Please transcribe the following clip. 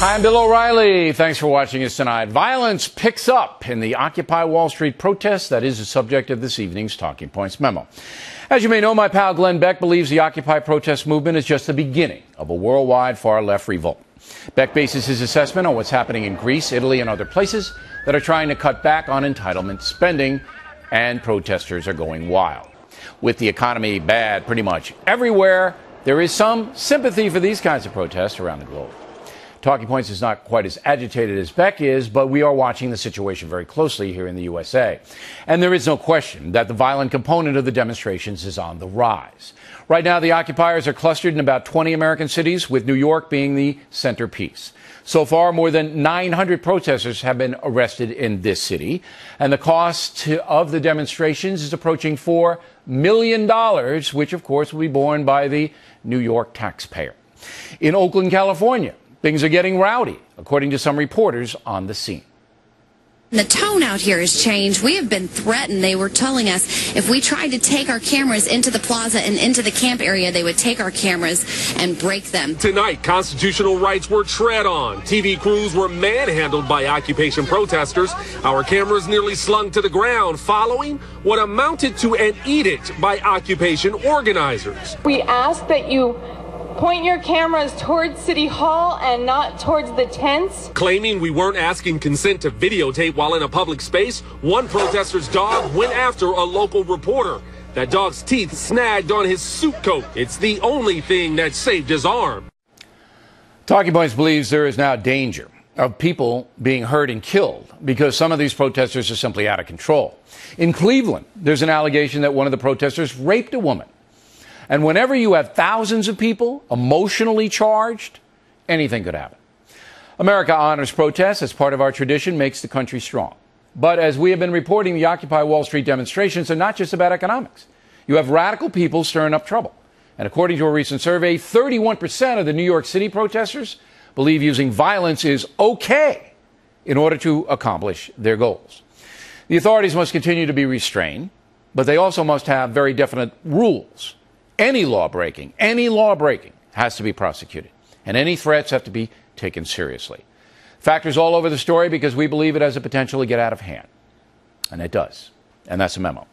Hi, I'm Bill O'Reilly. Thanks for watching us tonight. Violence picks up in the Occupy Wall Street protests. That is the subject of this evening's Talking Points memo. As you may know, my pal Glenn Beck believes the Occupy protest movement is just the beginning of a worldwide far-left revolt. Beck bases his assessment on what's happening in Greece, Italy, and other places that are trying to cut back on entitlement spending, and protesters are going wild. With the economy bad pretty much everywhere, there is some sympathy for these kinds of protests around the globe. Talking Points is not quite as agitated as Beck is, but we are watching the situation very closely here in the USA. And there is no question that the violent component of the demonstrations is on the rise. Right now, the occupiers are clustered in about 20 American cities, with New York being the centerpiece. So far, more than 900 protesters have been arrested in this city, and the cost of the demonstrations is approaching $4 million, which, of course, will be borne by the New York taxpayer. In Oakland, California, things are getting rowdy, according to some reporters on the scene. The tone out here has changed. We have been threatened. They were telling us if we tried to take our cameras into the plaza and into the camp area, they would take our cameras and break them. Tonight, constitutional rights were tread on. TV crews were manhandled by occupation protesters. Our cameras nearly slung to the ground following what amounted to an edict by occupation organizers. We ask that you point your cameras towards City Hall and not towards the tents. Claiming we weren't asking consent to videotape while in a public space, one protester's dog went after a local reporter. That dog's teeth snagged on his suit coat. It's the only thing that saved his arm. Talking Points believes there is now danger of people being hurt and killed because some of these protesters are simply out of control. In Cleveland, there's an allegation that one of the protesters raped a woman. And whenever you have thousands of people emotionally charged, anything could happen. America honors protests as part of our tradition, makes the country strong. But as we have been reporting, the Occupy Wall Street demonstrations are not just about economics. You have radical people stirring up trouble. And according to a recent survey, 31% of the New York City protesters believe using violence is okay in order to accomplish their goals. The authorities must continue to be restrained, but they also must have very definite rules. Any lawbreaking has to be prosecuted, and any threats have to be taken seriously. Factors all over the story because we believe it has the potential to get out of hand. And it does. And that's a memo.